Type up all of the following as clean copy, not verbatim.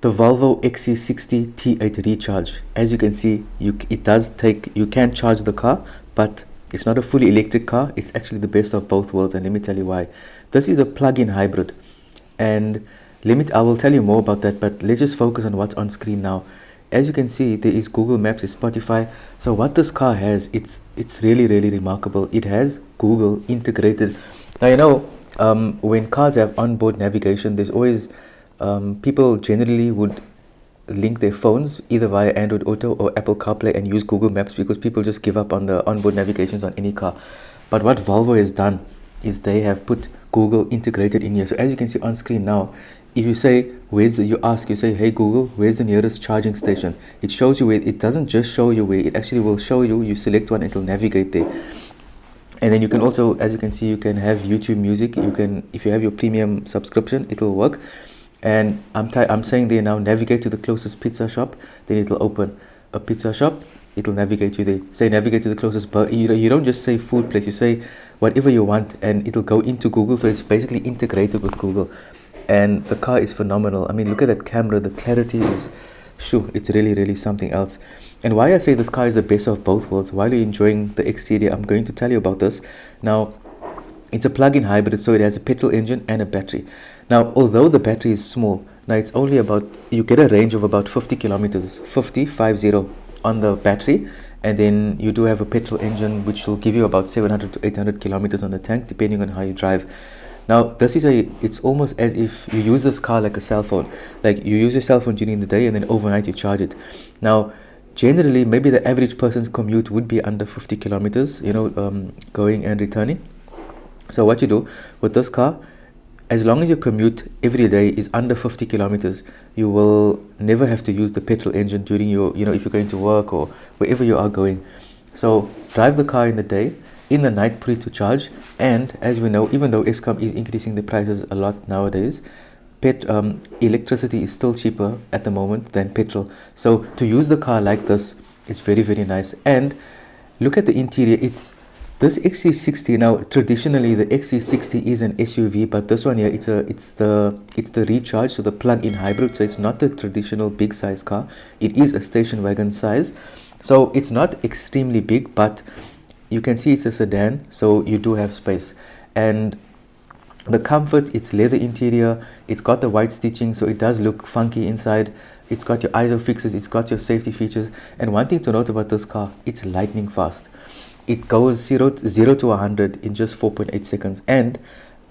The Volvo XC60 T8 Recharge. As you can see, you can charge the car, but it's not a fully electric car. It's actually the best of both worlds, and let me tell you why. This is a plug-in hybrid, and I will tell you more about that, but let's just focus on what's on screen now. As you can see, there is Google Maps, is Spotify. So what this car has, it's really remarkable. It has Google integrated. Now when cars have onboard navigation, there's always people generally would link their phones either via Android Auto or Apple CarPlay and use Google Maps because people just give up on the onboard navigations on any car. But what Volvo has done is they have put Google integrated in here. So as you can see on screen now, if you say you say, hey Google, where's the nearest charging station? It shows you where. It doesn't just show you where, it actually will show you. You select one, it'll navigate there. And then you can also, as you can see, you can have YouTube music. You can, if you have your premium subscription, it'll work. And I'm saying there now, navigate to the closest pizza shop. Then it'll open a pizza shop. It'll navigate you there. Say navigate to the closest bar. You don't just say food place. You say whatever you want, and it'll go into Google. So it's basically integrated with Google. And the car is phenomenal. I mean, look at that camera. The clarity is, it's really something else. And why I say this car is the best of both worlds, while you're enjoying the exterior, I'm going to tell you about this. Now, it's a plug-in hybrid, so it has a petrol engine and a battery. Now, although the battery is small, now it's only you get a range of about 50 kilometers, 50 on the battery. And then you do have a petrol engine, which will give you about 700 to 800 kilometers on the tank, depending on how you drive. Now, it's almost as if you use this car like a cell phone. Like you use your cell phone during the day and then overnight you charge it. Now, generally, maybe the average person's commute would be under 50 kilometers, going and returning. So what you do with this car, as long as your commute every day is under 50 kilometers, you will never have to use the petrol engine during your, if you're going to work or wherever you are going. So drive the car in the day, in the night put it to charge. And as we know, even though Eskom is increasing the prices a lot nowadays, electricity is still cheaper at the moment than petrol. So to use the car like this is very nice. And look at the interior. This XC60, now traditionally the XC60 is an SUV, but this one here, it's the Recharge, so the plug-in hybrid. So it's not the traditional big size car. It is a station wagon size. So it's not extremely big, but you can see it's a sedan, so you do have space. And the comfort, it's leather interior, it's got the white stitching, so it does look funky inside. It's got your ISO fixes, it's got your safety features. And one thing to note about this car, it's lightning fast. It goes 0 to 100 in just 4.8 seconds. And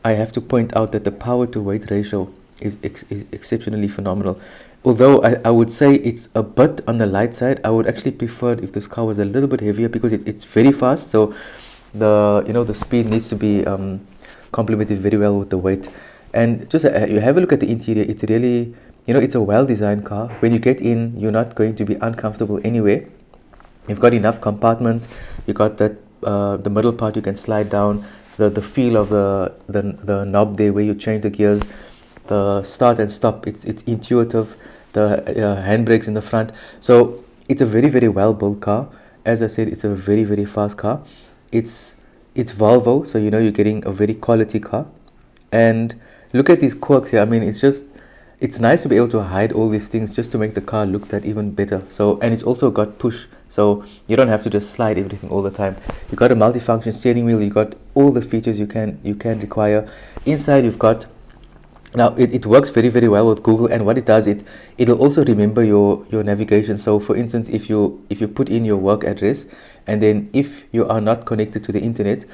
I have to point out that the power to weight ratio is exceptionally phenomenal. Although I would say it's a bit on the light side, I would actually prefer if this car was a little bit heavier, because it's very fast. So the speed needs to be complemented very well with the weight. And just you have a look at the interior. It's really, it's a well-designed car. When you get in, you're not going to be uncomfortable anywhere. You've got enough compartments. You got that the middle part you can slide down. The feel of the knob there where you change the gears, the start and stop. It's intuitive. The handbrakes in the front. So it's a very well built car. As I said, it's a very fast car. It's Volvo, so you're getting a very quality car. And look at these quirks here. I mean, it's nice to be able to hide all these things just to make the car look that even better. So, and it's also got push, so you don't have to just slide everything all the time. You got a multifunction steering wheel. You got all the features you can require. Inside you've got, now it works very well with Google, and what it does, it'll also remember your navigation. So for instance, if you put in your work address, and then if you are not connected to the internet,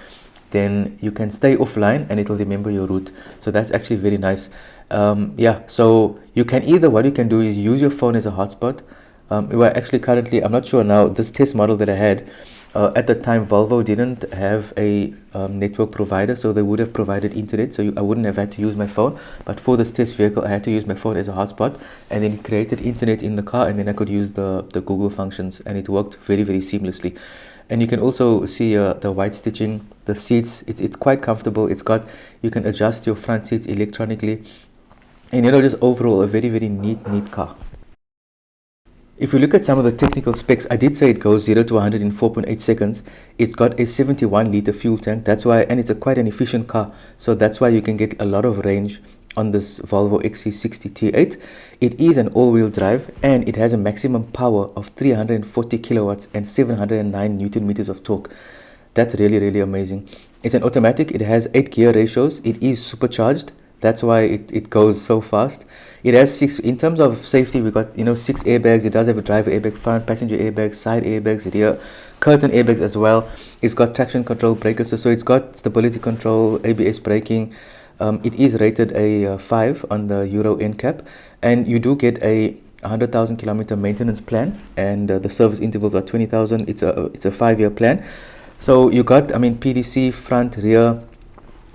then you can stay offline and it'll remember your route. So that's actually very nice. So you can what you can do is use your phone as a hotspot. Well, actually currently, I'm not sure now, this test model that I had, at the time Volvo didn't have a network provider, so they would have provided internet, so I wouldn't have had to use my phone. But for this test vehicle, I had to use my phone as a hotspot, and then created internet in the car, and then I could use the Google functions, and it worked very seamlessly. And you can also see the white stitching. The seats, it's quite comfortable. You can adjust your front seats electronically, and just overall a very neat car. If we look at some of the technical specs, I did say it goes 0 to 100 in 4.8 seconds. It's got a 71 liter fuel tank. That's why, and it's quite an efficient car. So that's why you can get a lot of range on this Volvo XC60 T8. It is an all-wheel drive and it has a maximum power of 340 kilowatts and 709 Newton meters of torque. That's really amazing. It's an automatic. It has 8 gear ratios. It is supercharged. That's why it goes so fast. It has 6, in terms of safety, we got 6 airbags. It does have a driver airbag, front passenger airbags, side airbags, rear curtain airbags as well. It's got traction control, brake assist, so it's got stability control, ABS braking. It is rated a 5 on the Euro NCAP, and you do get a 100,000 kilometer maintenance plan, and the service intervals are 20,000. It's a 5-year plan. So you got, I mean, PDC, front, rear,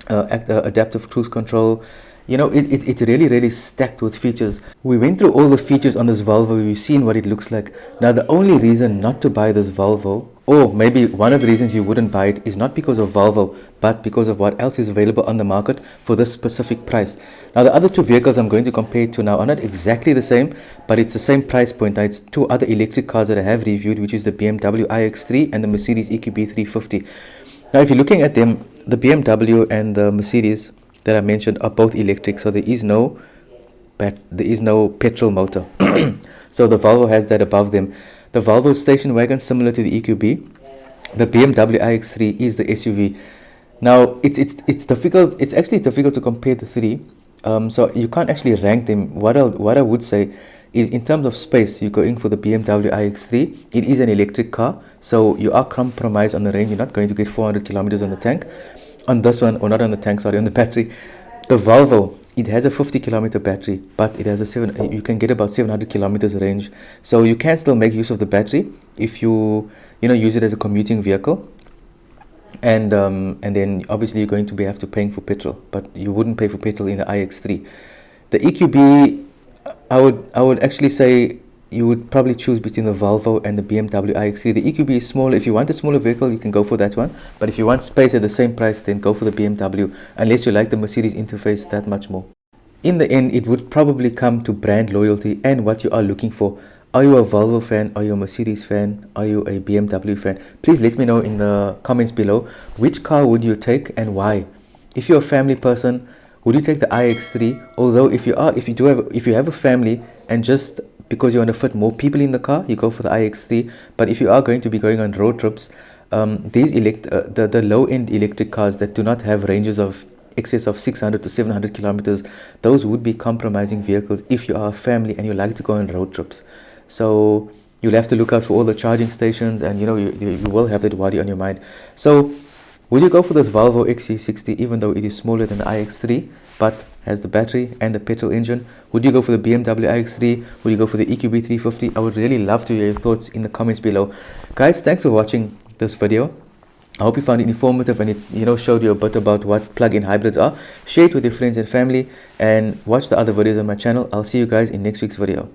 adaptive cruise control. It's really stacked with features. We went through all the features on this Volvo. We've seen what it looks like. Now, the only reason not to buy this Volvo, or maybe one of the reasons you wouldn't buy it, is not because of Volvo, but because of what else is available on the market for this specific price. Now, the other two vehicles I'm going to compare it to now are not exactly the same, but it's the same price point. Now, it's two other electric cars that I have reviewed, which is the BMW iX3 and the Mercedes EQB 350. Now, if you're looking at them, the BMW and the Mercedes that I mentioned are both electric, so there is no petrol motor. So the Volvo has that above them. The Volvo station wagon, similar to the EQB. The BMW iX3 is the SUV. Now it's difficult. It's actually difficult to compare the three. So you can't actually rank them. What I would say is, in terms of space, you're going for the BMW iX3. It is an electric car, so you are compromised on the range. You're not going to get 400 kilometers on the tank. On this one, or not on the tank, sorry, on the battery. The Volvo, it has a 50 kilometer battery, but it has you can get about 700 kilometers range. So you can still make use of the battery if you use it as a commuting vehicle. And then obviously you're going to have to paying for petrol, but you wouldn't pay for petrol in the iX3. The EQB, I would actually say you would probably choose between the Volvo and the BMW iX3. The EQB is smaller. If you want a smaller vehicle, you can go for that one. But if you want space at the same price, then go for the BMW, unless you like the Mercedes interface that much more. In the end, it would probably come to brand loyalty and what you are looking for. Are you a Volvo fan? Are you a Mercedes fan? Are you a BMW fan? Please let me know in the comments below, which car would you take and why? If you're a family person, would you take the iX3? Although if you have a family and just because you want to fit more people in the car, you go for the iX3. But if you are going to be going on road trips, the low-end electric cars that do not have ranges of excess of 600 to 700 kilometers, those would be compromising vehicles if you are a family and you like to go on road trips. So you'll have to look out for all the charging stations, and you will have that worry on your mind. So will you go for this Volvo XC60, even though it is smaller than the iX3 but has the battery and the petrol engine? Would you go for the BMW iX3? Would you go for the EQB 350? I would really love to hear your thoughts in the comments below. Guys, thanks for watching this video. I hope you found it informative and it showed you a bit about what plug-in hybrids are. Share it with your friends and family and watch the other videos on my channel. I'll see you guys in next week's video.